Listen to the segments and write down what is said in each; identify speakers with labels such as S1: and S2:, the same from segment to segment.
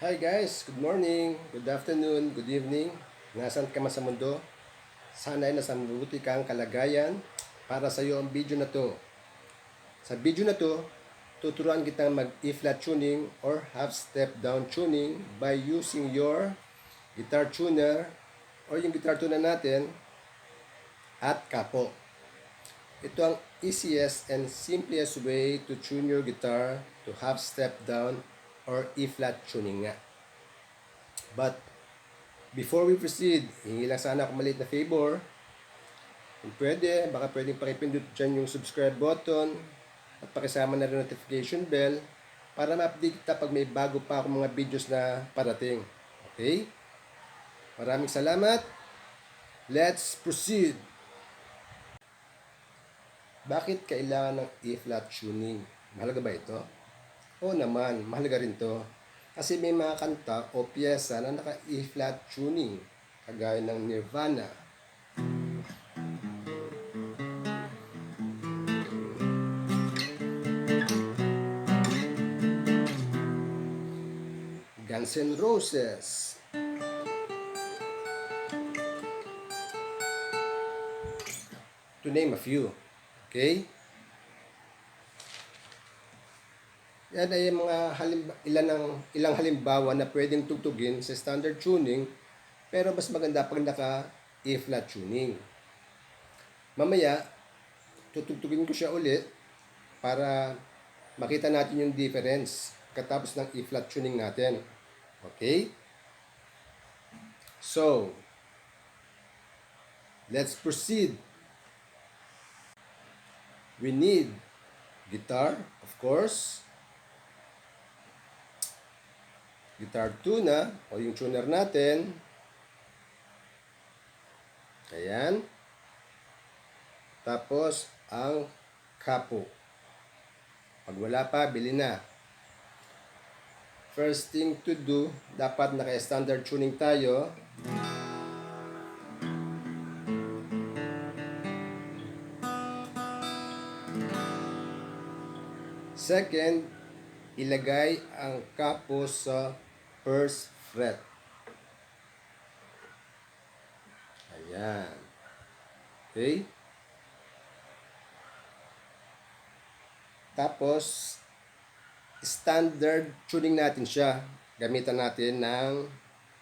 S1: Hi guys, good morning, good afternoon, good evening. Nasaan ka man sa mundo? Sana ay nasa mabuti kang kalagayan. Para sa iyo ang video na to. Sa video na to, tuturuan kitang mag-E-flat tuning or half-step down tuning by using your guitar tuner or yung guitar tuner natin at kapo. Ito ang easiest and simplest way to tune your guitar to half-step down or E-flat tuning nga. But before we proceed, hingi lang sana ako maliit na favor. Kung pwede, baka pwedeng pakipindot dyan yung subscribe button at pakisama na rin notification bell para ma-update kita pag may bago pa akong mga videos na parating. Okay? Maraming salamat. Let's proceed. Bakit kailangan ng E-flat tuning? Mahalaga ba ito? Oo naman, mahalaga rin to. Kasi may mga kanta o piyesa na naka-E-flat tuning, kagaya ng Nirvana, Guns N' Roses, to name a few. Okay? Yan ay mga ilang halimbawa na pwedeng tugtugin sa standard tuning, pero mas maganda pag naka E-flat tuning. Mamaya, tutugtugin ko siya ulit para makita natin yung difference katapos ng E-flat tuning natin. Okay? So, let's proceed. We need guitar, of course, guitar tuner o yung tuner natin. Ayan. Tapos, ang kapo. Pag wala pa, bili na. First thing to do, dapat naka-standard tuning tayo. Second, ilagay ang kapo sa first fret. Ayan. Okay? Tapos, standard tuning natin siya. Gamitan natin ng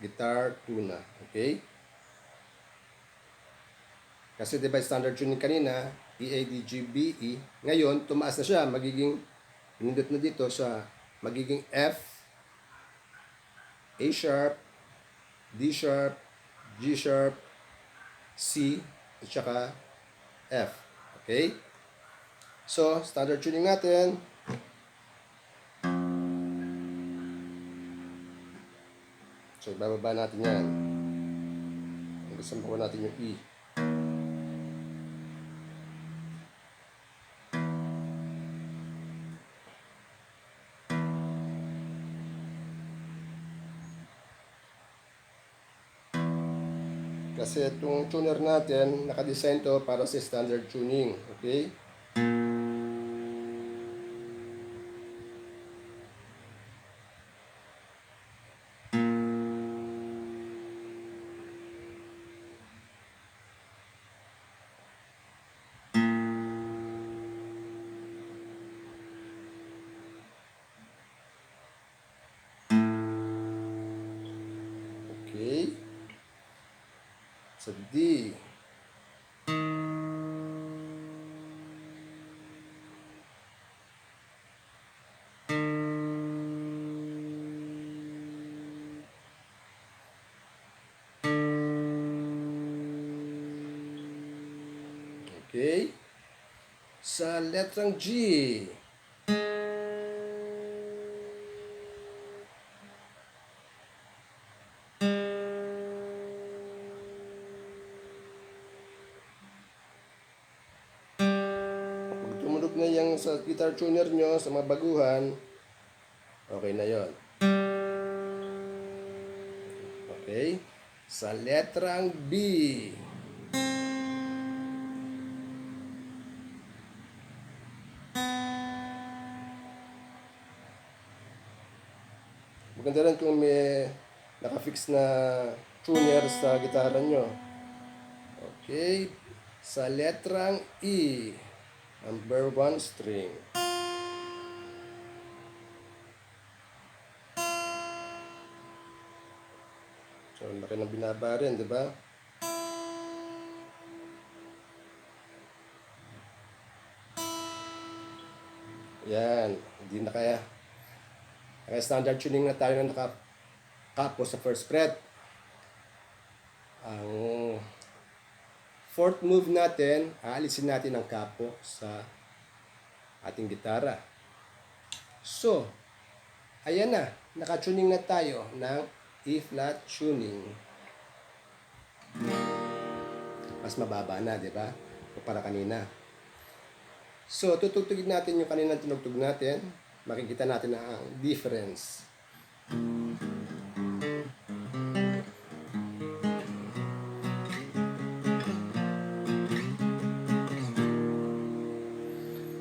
S1: guitar tuner. Okay? Kasi diba standard tuning kanina, E, A, D, G, B, E. Ngayon, tumaas na siya. Pinindot na dito sa magiging F, A sharp, D sharp, G sharp, C, at saka F. Okay? So, standard tuning natin. So, bababa natin yan. Gusto mo natin yung E. Kasi itong tuner natin, nakadesign to para sa standard tuning. Okay? Okay? Sa D. Okay? Sa letrang G. Pag tumunog na yung sa guitar tuner nyo, sa mga baguhan, okay na yon. Okay? Sa letrang B. Maganda rin kung may nakafix na tuner sa gitara nyo. Okay, sa letrang E, number 1 string. So, laki ng binaba rin, di ba? Yan, hindi na kaya. Kaya standard tuning na tayo na nakapo sa first fret. Ang fourth move natin, aalisin natin ang kapo sa ating gitara. So, ayan na, nakatuning na tayo ng E-flat tuning. Mas mababa na, di ba? Para kanina. So, tutugtugin natin yung kaninang tinugtog natin. Makikita natin ang difference.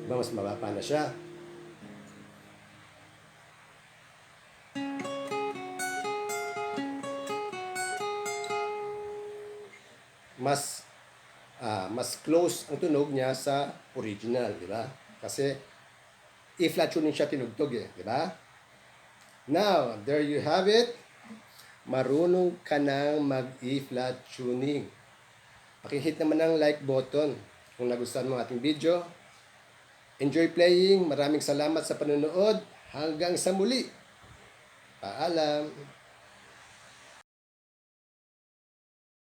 S1: Diba, mas mababa na siya. Mas close ang tunog niya sa original, di ba? Kasi E-flat tuning siya tinugtog eh, di ba? Now, there you have it. Marunong ka nang mag-E-flat tuning. Pakihit naman ang like button kung nagustuhan mo ating video. Enjoy playing. Maraming salamat sa panonood. Hanggang sa muli. Paalam.